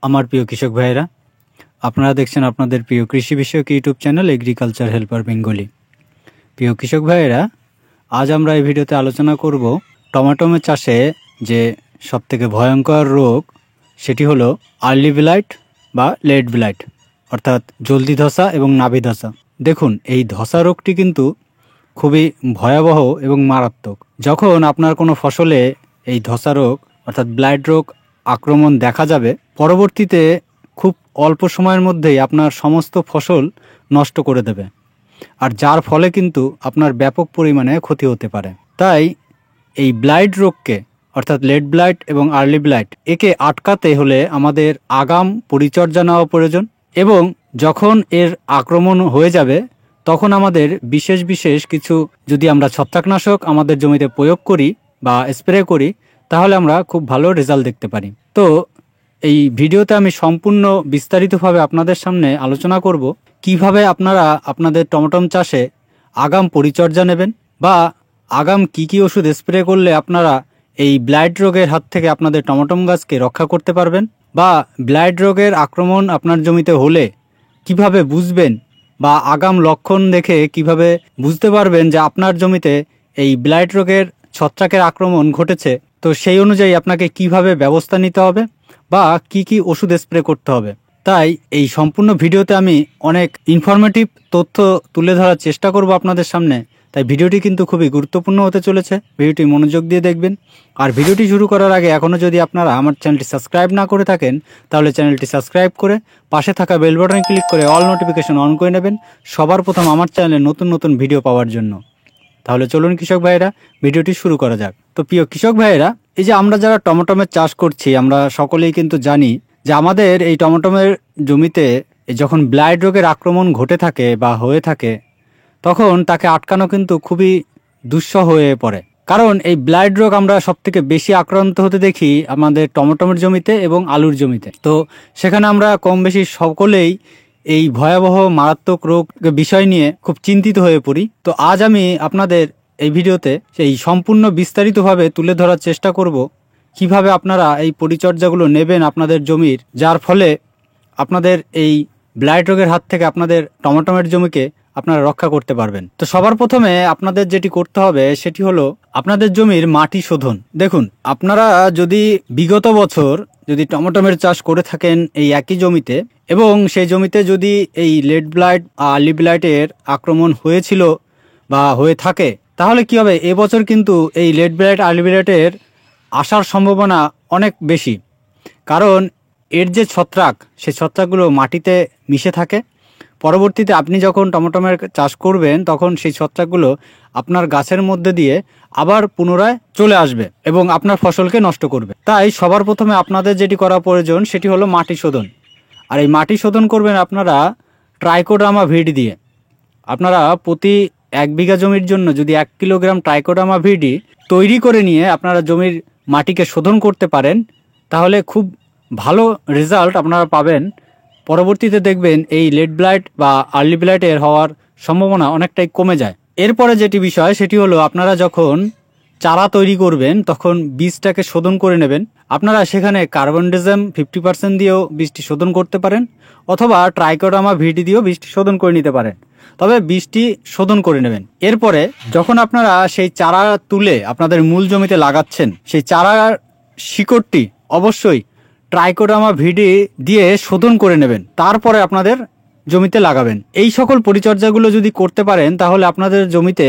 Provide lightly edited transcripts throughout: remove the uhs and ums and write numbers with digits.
আমার প্রিয় কৃষক ভাইয়েরা, আপনারা দেখছেন আপনাদের প্রিয় কৃষি বিষয়ক YouTube channel agriculture helper Bengali. প্রিয় কৃষক ভাইয়েরা, আজ আমরা এই ভিডিওতে আলোচনা করব টমেটো চাষে যে সবথেকে ভয়ঙ্কর রোগ, সেটি হলো আর্লি ব্লাইট বা লেট ব্লাইট, অর্থাৎ জলদি ধসা এবং নাভি ধসা। দেখুন, এই ধসা রোগটি কিন্তু খুবই ভয়াবহ এবং মারাত্মক। যখন আপনার কোনো ফসলে এই ধসা রোগ অর্থাৎ ব্লাইট রোগ আক্রমণ দেখা যাবে, পরবর্তীতে খুব অল্প সময়ের মধ্যেই আপনার সমস্ত ফসল নষ্ট করে দেবে, আর যার ফলে কিন্তু আপনার ব্যাপক পরিমাণে ক্ষতি হতে পারে। তাই এই ব্লাইট রোগকে অর্থাৎ লেট ব্লাইট এবং আর্লি ব্লাইট একে আটকাতে হলে আমাদের আগাম পরিচর্যা নেওয়া প্রয়োজন, এবং যখন এর আক্রমণ হয়ে যাবে তখন আমাদের বিশেষ বিশেষ কিছু যদি আমরা ছত্রাকনাশক আমাদের জমিতে প্রয়োগ করি বা স্প্রে করি, তাহলে আমরা খুব ভালো রেজাল্ট দেখতে পারি। তো এই ভিডিওতে আমি সম্পূর্ণ বিস্তারিতভাবে আপনাদের সামনে আলোচনা করব কিভাবে আপনারা আপনাদের টমেটো চাষে আগাম পরিচর্যা নেবেন, বা আগাম কি ওষুধ স্প্রে করলে আপনারা এই ব্লাইট রোগের হাত থেকে আপনাদের টমেটো গাছকে রক্ষা করতে পারবেন, বা ব্লাইট রোগের আক্রমণ আপনার জমিতে হলে কিভাবে বুঝবেন, বা আগাম লক্ষণ দেখে কিভাবে বুঝতে পারবেন যে আপনার জমিতে এই ব্লাইট রোগের ছত্রাকের আক্রমণ ঘটেছে। তো সেই অনুযায়ী আপনাকে কিভাবে ব্যবস্থা নিতে হবে বা কি ওষুধ স্প্রে করতে হবে। তাই এই সম্পূর্ণ ভিডিওতে আমি অনেক ইনফরমেটিভ তথ্য তুলে ধরার চেষ্টা করব আপনাদের সামনে। তাই ভিডিওটি কিন্তু খুবই গুরুত্বপূর্ণ হতে চলেছে, ভিডিওটি মনোযোগ দিয়ে দেখবেন। আর ভিডিওটি শুরু করার আগে এখনও যদি আপনারা আমার চ্যানেলটি সাবস্ক্রাইব না করে থাকেন, তাহলে চ্যানেলটি সাবস্ক্রাইব করে পাশে থাকা বেল বাটনে ক্লিক করে অল নোটিফিকেশন অন করে নেবেন সবার প্রথম আমার চ্যানেলে নতুন নতুন ভিডিও পাওয়ার জন্য। তাহলে চলুন কৃষক ভাইয়েরা, ভিডিওটি শুরু করা যাক। তো প্রিয় কৃষক ভাইয়েরা, এই যে আমরা যারা টমেটোমের চাষ করছি, আমরা সকলেই কিন্তু জানি যে আমাদের এই টমেটোমের জমিতে যখন ব্লাইট রোগের আক্রমণ ঘটে থাকে বা হয়ে থাকে, তখন তাকে আটকানো কিন্তু খুবই দুঃসহ হয়ে পড়ে। কারণ এই ব্লাইট রোগ আমরা সবথেকে বেশি আক্রান্ত হতে দেখি আমাদের টমেটোমের জমিতে এবং আলুর জমিতে। তো সেখানে আমরা কম বেশি সকলেই এই ভয়াবহ মারাত্মক রোগ বিষয় নিয়ে খুব চিন্তিত হয়ে পড়ি। তো আজ আমি আপনাদের এই ভিডিওতে সেই সম্পূর্ণ বিস্তারিতভাবে তুলে ধরার চেষ্টা করব কিভাবে আপনারা এই পরিচর্যাগুলো নেবেন আপনাদের জমির, যার ফলে আপনাদের এই ব্লাইট রোগের হাত থেকে আপনাদের টমেটোমের জমিকে আপনারা রক্ষা করতে পারবেন। তো সবার প্রথমে আপনাদের যেটি করতে হবে সেটি হলো আপনাদের জমির মাটি শোধন। দেখুন, আপনারা যদি বিগত বছর যদি টমেটোমের চাষ করে থাকেন এই একই জমিতে, এবং সেই জমিতে যদি এই লেট ব্লাইট আর্লি ব্লাইটের আক্রমণ হয়েছিল বা হয়ে থাকে, তাহলে কি হবে, এবছর কিন্তু এই লেট ব্লাইট আর্লি ব্লাইটের আসার সম্ভাবনা অনেক বেশি। কারণ এর যে ছত্রাক, সেই ছত্রাকগুলো মাটিতে মিশে থাকে। পরবর্তীতে আপনি যখন টমেটোমের চাষ করবেন, তখন সেই ছত্রাকগুলো আপনার গাছের মধ্যে দিয়ে আবার পুনরায় চলে আসবে এবং আপনার ফসলকে নষ্ট করবে। তাই সবার প্রথমে আপনাদের যেটি করা প্রয়োজন সেটি হলো মাটি শোধন। আর এই মাটি শোধন করবেন আপনারা ট্রাইকোডার্মা ভিডি দিয়ে। আপনারা প্রতি 1 বিঘা জমির জন্য যদি 1 কিলোগ্রাম ট্রাইকোডার্মা ভিডি তৈরি করে নিয়ে আপনারা জমির মাটিকে শোধন করতে পারেন, তাহলে খুব ভালো রেজাল্ট আপনারা পাবেন। পরবর্তীতে দেখবেন এই লেট ব্লাইট বা আর্লি ব্লাইটের হওয়ার সম্ভাবনা অনেকটাই কমে যায়। এরপরে যেটি বিষয় সেটি হলো আপনারা যখন চারা তৈরি করবেন তখন বীজটাকে শোধন করে নেবেন। আপনারা সেখানে কার্বনডাজিম 50% দিয়েও বীজটি শোধন করতে পারেন, অথবা ট্রাইকোডার্মা ভিডি দিয়েও বীজটি শোধন করে নিতে পারেন, তবে বীজটি শোধন করে নেবেন। এরপরে যখন আপনারা সেই চারা তুলে আপনাদের মূল জমিতে লাগাচ্ছেন, সেই চারার শিকড়টি অবশ্যই ট্রাইকোডার্মা ভিডি দিয়ে শোধন করে নেবেন, তারপরে আপনাদের জমিতে লাগাবেন। এই সকল পরিচর্যাগুলো যদি করতে পারেন, তাহলে আপনাদের জমিতে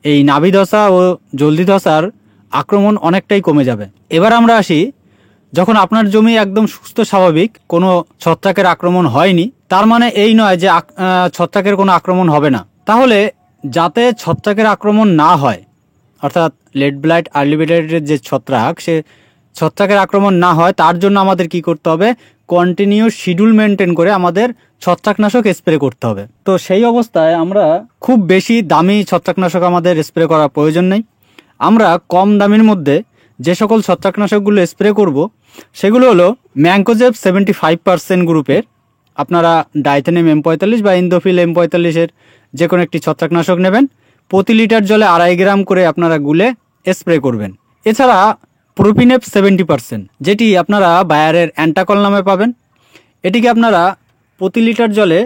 এই নাভি ধসা ও জলদি ধসার আক্রমণ অনেকটাই কমে যাবে। এবার আমরা আসি, যখন আপনার জমি একদম সুস্থ স্বাভাবিক, কোনো ছত্রাকের আক্রমণ হয়নি, তার মানে এই নয় যে ছত্রাকের কোনো আক্রমণ হবে না। তাহলে যাতে ছত্রাকের আক্রমণ না হয়, অর্থাৎ লেট ব্লাইট আর্লি ব্লাইটের যে ছত্রাক, সে ছত্রাকের আক্রমণ না হয়, তার জন্য আমাদের কি করতে হবে, কন্টিনিউ শিডিউল মেনটেন করে আমাদের ছত্রাকনাশক স্প্রে করতে হবে। তো সেই অবস্থায় আমরা খুব বেশি দামি ছত্রাকনাশক আমাদের স্প্রে করার প্রয়োজন নেই। আমরা কম দামের মধ্যে যে সকল ছত্রাকনাশকগুলো স্প্রে করব সেগুলো হলো ম্যানকোজেব 75% গ্রুপের। আপনারা ডাইথেনিয়াম M45 বা ইন্দোফিল M45-এর যে কোনো একটি ছত্রাকনাশক নেবেন, প্রতি লিটার জলে 2.5 গ্রাম করে আপনারা গুলে স্প্রে করবেন। এছাড়া প্রোপিনেপ 70%, যেটি আপনারা বায়ারের অ্যান্টাকল নামে পাবেন, এটিকে আপনারা প্রতি লিটার জলে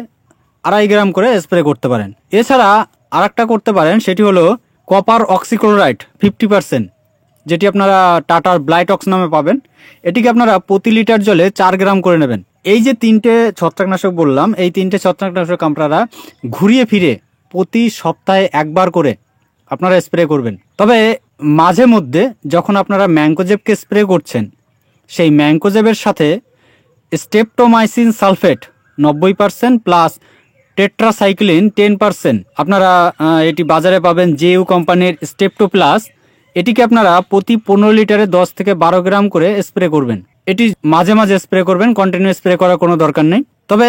2.5 গ্রাম করে স্প্রে করতে পারেন। এছাড়া আরেকটা করতে পারেন, সেটি হলো কপার অক্সিক্লোরাইড 50%, যেটি আপনারা টাটার ব্লাইটক্স নামে পাবেন। এটিকে আপনারা প্রতি লিটার জলে 4 গ্রাম করে নেবেন। এই যে 3টে ছত্রাকনাশক বললাম, এই 3টে ছত্রাকনাশক আপনারা ঘুরিয়ে ফিরে প্রতি সপ্তাহে একবার করে আপনারা স্প্রে করবেন। তবে মাঝে মধ্যে যখন আপনারা ম্যাঙ্কোজেবকে স্প্রে করছেন, সেই ম্যাঙ্কোজেবের সাথে স্টেপটোমাইসিন সালফেট 90% প্লাস টেট্রাসাইক্লিন 10%, আপনারা এটি বাজারে পাবেন জেইউ কোম্পানির স্টেপটো প্লাস। এটিকে আপনারা প্রতি 15 লিটারে 10 থেকে 12 গ্রাম করে স্প্রে করবেন। এটি মাঝে মাঝে স্প্রে করবেন, কন্টিনিউ স্প্রে করার কোনো দরকার নেই। তবে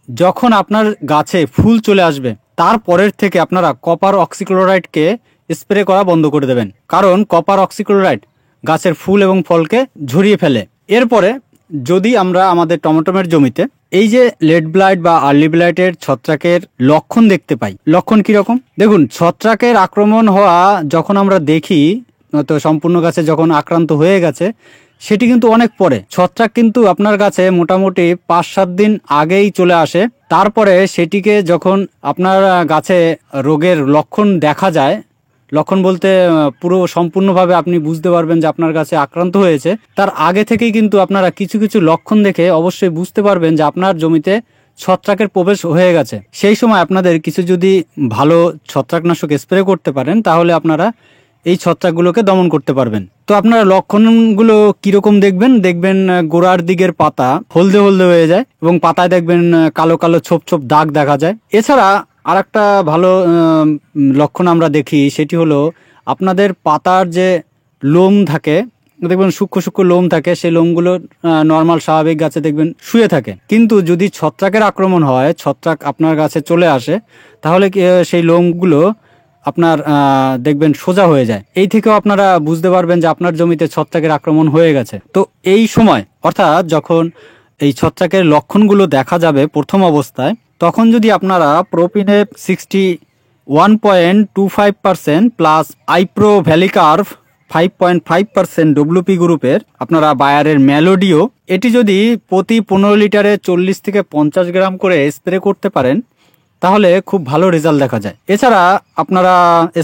যখন আপনার গাছে ফুল চলে আসবে তারপরের থেকে আপনারা কপার অক্সিক্লোরাইডকে স্প্রে করা বন্ধ করে দেবেন, কারণ কপার অক্সিক্লোরাইড গাছের ফুল এবং ফলকে ঝরিয়ে ফেলে। এরপরে যদি আমরা আমাদের টমেটোমের জমিতে এই যে লেট ব্লাইট বা আর্লি ব্লাইটের ছত্রাকের লক্ষণ দেখতে পাই, লক্ষণ কিরকম দেখুন। ছত্রাকের আক্রমণ হওয়া যখন আমরা দেখি, তো সম্পূর্ণ গাছে যখন আক্রান্ত হয়ে গেছে সেটি কিন্তু অনেক পরে। ছত্রাক কিন্তু আপনার গাছে মোটামুটি 5-7 দিন আগেই চলে আসে। তারপরে সেটিকে যখন আপনার গাছে রোগের লক্ষণ দেখা যায়, লক্ষণ বলতে পুরো সম্পূর্ণভাবে আপনি বুঝতে পারবেন যে আপনার গাছে আক্রান্ত হয়েছে, তার আগে থেকেই কিন্তু আপনারা কিছু কিছু লক্ষণ দেখে অবশ্যই বুঝতে পারবেন যে আপনার জমিতে ছত্রাকের প্রবেশ হয়ে গেছে। সেই সময় আপনাদের কিছু যদি ভালো ছত্রাকনাশক স্প্রে করতে পারেন তাহলে আপনারা এই ছত্রাকগুলোকে দমন করতে পারবেন। তো আপনারা লক্ষণগুলো কিরকম দেখবেন গোড়ার দিকের পাতা হলদে হলদে হয়ে যায় এবং পাতায় দেখবেন কালো কালো ছোপ ছোপ দাগ দেখা যায়। এছাড়া আরেকটা ভালো লক্ষণ আমরা দেখি, সেটি হলো আপনাদের পাতার যে লোম থাকে, দেখবেন সূক্ষ্ম সূক্ষ্ম লোম থাকে, সেই লোমগুলো নর্মাল স্বাভাবিক গাছে দেখবেন শুয়ে থাকে, কিন্তু যদি ছত্রাকের আক্রমণ হয়, ছত্রাক আপনার গাছে চলে আসে, তাহলে সেই লোমগুলো আপনার দেখবেন সোজা হয়ে যায়। এই থেকেও আপনারা বুঝতে পারবেন যে আপনার জমিতে ছত্রাকের আক্রমণ হয়ে গেছে। তো এই সময় অর্থাৎ যখন এই ছত্রাকের লক্ষণগুলো দেখা যাবে প্রথম অবস্থায়, তখন যদি আপনারা প্রোপিনেপ 61.25% প্লাস আইপ্রো ভ্যালিকার্ভ 5.5% ডব্লিউপি গ্রুপের আপনারা বায়ারের মেলোডিও, এটি যদি প্রতি 15 লিটারে 40 থেকে 50 গ্রাম করে স্প্রে করতে পারেন তাহলে খুব ভালো রেজাল্ট দেখা যায়। এছাড়া আপনারা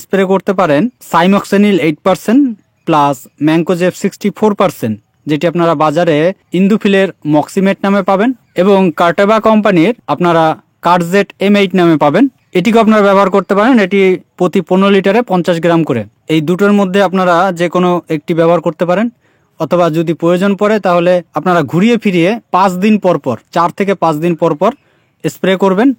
স্প্রে করতে পারেন সাইমক্সেনিল 8% প্লাস ম্যাঙ্কোজেব 64%, যেটি আপনারা বাজারে ইন্দুফিলের মক্সিমেট নামে পাবেন, এবং কার্টেবা কোম্পানির আপনারা কার্জেট M8 নামে পাবেন। এটিকে আপনারা ব্যবহার করতে পারেন। এটি প্রতি 15 লিটারে 50 গ্রাম করে। এই দুটোর মধ্যে আপনারা যে কোনো একটি ব্যবহার করতে পারেন, অথবা যদি প্রয়োজন পড়ে তাহলে আপনারা ঘুরিয়ে ফিরিয়ে 5 দিন পর পর, 4 থেকে 5 দিন পর পর স্প্রে করবেন,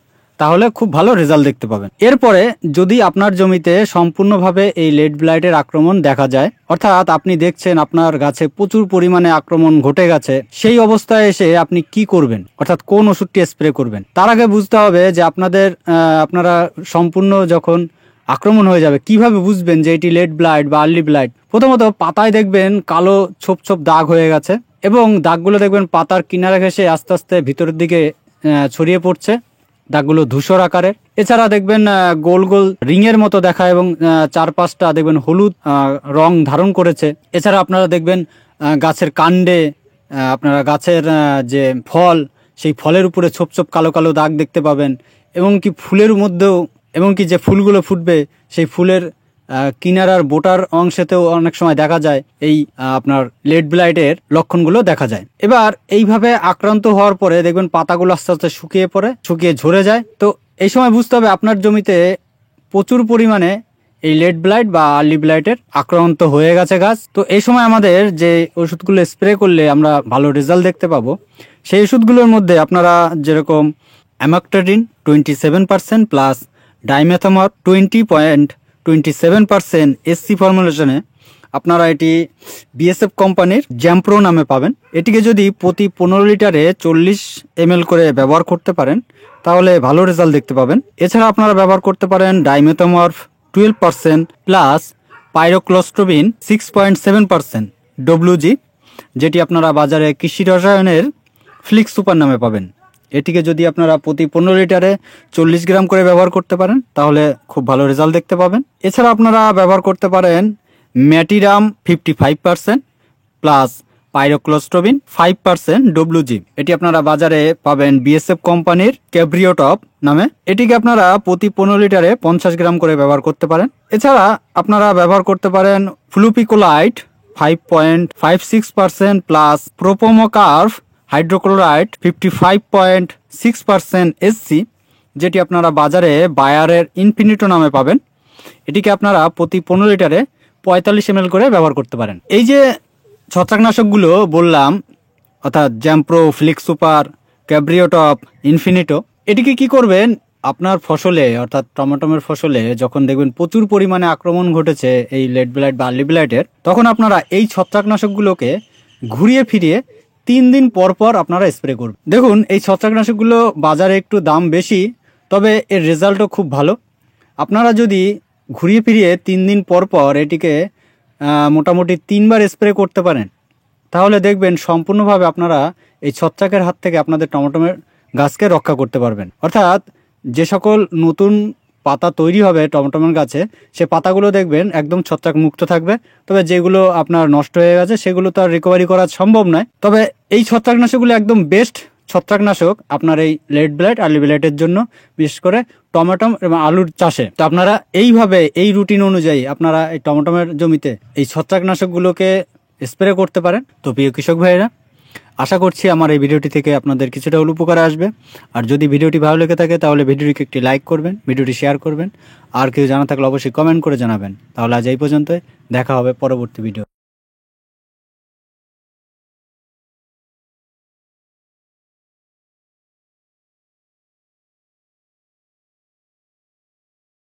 তাহলে খুব ভালো রেজাল্ট দেখতে পাবেন। এরপরে যদি আপনার জমিতে সম্পূর্ণভাবে এই লেট ব্লাইটের আক্রমণ দেখা যায়, অর্থাৎ আপনি দেখছেন আপনার গাছে প্রচুর পরিমাণে আক্রমণ ঘটে গেছে, সেই অবস্থায় এসে আপনি কি করবেন, অর্থাৎ কোন ওষুধটি স্প্রে করবেন, তার আগে বুঝতে হবে যে আপনারা সম্পূর্ণ যখন আক্রমণ হয়ে যাবে কিভাবে বুঝবেন যে এটি লেট ব্লাইট বা আর্লি ব্লাইট। প্রথমত পাতায় দেখবেন কালো ছোপ ছোপ দাগ হয়ে গেছে, এবং দাগগুলো দেখবেন পাতার কিনারে ঘেঁষে আস্তে আস্তে ভিতরের দিকে ছড়িয়ে পড়ছে, দাগগুলো ধূসর আকারের। এছাড়া দেখবেন গোল গোল রিং এর মতো দেখা, এবং 4-5টা দেখবেন হলুদ রং ধারণ করেছে। এছাড়া আপনারা দেখবেন গাছের কাণ্ডে, আপনারা গাছের যে ফল, সেই ফলের উপরে ছোপ ছোপ কালো কালো দাগ দেখতে পাবেন, এবং কি ফুলের মধ্যেও, এবং কি যে ফুলগুলো ফুটবে সেই ফুলের কিনারার বোটার অংশেতেও অনেক সময় দেখা যায় এই আপনার লেট ব্লাইটের লক্ষণগুলো দেখা যায়। এবার এইভাবে আক্রান্ত হওয়ার পরে দেখবেন পাতাগুলো আস্তে আস্তে শুকিয়ে ঝরে যায়। তো এই সময় বুঝতে হবে আপনার জমিতে প্রচুর পরিমাণে এই লেট ব্লাইট বা আর্লি ব্লাইটের আক্রান্ত হয়ে গেছে গাছ। তো এই সময় আমাদের যে ওষুধগুলো স্প্রে করলে আমরা ভালো রেজাল্ট দেখতে পাবো, সেই ওষুধগুলোর মধ্যে আপনারা যেরকম অ্যামাক্টাডিন 27% প্লাস ডাইমেথামর 20.27% এসসি ফর্মুলেশনে আপনারা এটি বিএসএফ কোম্পানির জ্যাম্প্রো নামে পাবেন। এটিকে যদি প্রতি 15 লিটারে 40 ml করে ব্যবহার করতে পারেন তাহলে ভালো রেজাল্ট দেখতে পাবেন। এছাড়া আপনারা ব্যবহার করতে পারেন ডাইমেথামর 12% প্লাস পাইরোক্লোস্ট্রোবিন 6.7% ডব্লিউজি, যেটি আপনারা বাজারে কৃষি রসায়নের ফ্লিক্স সুপার নামে পাবেন। এটিকে যদি আপনারা প্রতি 15 লিটারে 40 গ্রাম করে ব্যবহার করতে পারেন তাহলে খুব ভালো রেজাল্ট দেখতে পাবেন। এছাড়া আপনারা ব্যবহার করতে পারেন ম্যাটিরাম 55% প্লাস পাইরোক্লোস্টোবিন 5% WG। এটি আপনারা বাজারে পাবেন বিএসএফ কোম্পানির ক্যাব্রিও টপ নামে। এটিকে আপনারা প্রতি 15 লিটারে 50 গ্রাম করে ব্যবহার করতে পারেন। এছাড়া আপনারা ব্যবহার করতে পারেন ফ্লুপিকোলাইট 5.56% প্লাস প্রোপোমোকার্ভ হাইড্রোক্লোরাইড 55.6% SC, যেটি আপনারা বাজারে বায়ারের ইনফিনিটো নামে পাবেন। এটিকে আপনারা প্রতি 15 লিটারে 45 ml করে ব্যবহার করতে পারেন। এই যে ছত্রাকনাশকগুলো বললাম, অর্থাৎ Zampro, flicks super, Cabrio top, Infinito, এটিকে কি করবেন, আপনার ফসলে অর্থাৎ টমেটোমের ফসলে যখন দেখবেন প্রচুর পরিমাণে আক্রমণ ঘটেছে এই লেড ব্লাইট বা আর্লি ব্লাইটের, তখন আপনারা এই ছত্রাকনাশকগুলোকে ঘুরিয়ে ফিরিয়ে 3 দিন পর পর আপনারা স্প্রে করবেন। দেখুন, এই ছত্রাকনাশকগুলো বাজারে একটু দাম বেশি, তবে এর রেজাল্টও খুব ভালো। আপনারা যদি ঘুরিয়ে ফিরিয়ে 3 দিন পর পর এটিকে মোটামুটি 3 বার স্প্রে করতে পারেন, তাহলে দেখবেন সম্পূর্ণভাবে আপনারা এই ছত্রাকের হাত থেকে আপনাদের টমেটোমের গাছকে রক্ষা করতে পারবেন। অর্থাৎ যে সকল নতুন পাতা তৈরি হবে টমেটোমের গাছে, সে পাতাগুলো দেখবেন একদম ছত্রাক মুক্ত থাকবে। তবে যেগুলো আপনার নষ্ট হয়ে গেছে সেগুলো তো আর রিকভারি করা সম্ভব নয়। তবে এই ছত্রাকনাশকগুলো একদম বেস্ট ছত্রাকনাশক আপনার এই লেড ব্লাইট, আর্লি ব্লাইটের জন্য, বিশেষ করে টমেটো এবং আলুর চাষে। তো আপনারা এইভাবে এই রুটিন অনুযায়ী আপনারা এই টমেটোমের জমিতে এই ছত্রাকনাশকগুলোকে স্প্রে করতে পারেন। তো প্রিয় কৃষক ভাইয়েরা, আশা করছি আমার এই ভিডিওটি থেকে আপনাদের কিছুটা উপকার আসবে। আর যদি ভিডিওটি ভালো লেগে থাকে তাহলে ভিডিওটিকে একটি লাইক করবেন, ভিডিওটি শেয়ার করবেন, আর কিছু জানা থাকলে অবশ্যই কমেন্ট করে জানাবেন। তাহলে আজ এই পর্যন্তই, দেখা হবে পরবর্তী ভিডিও।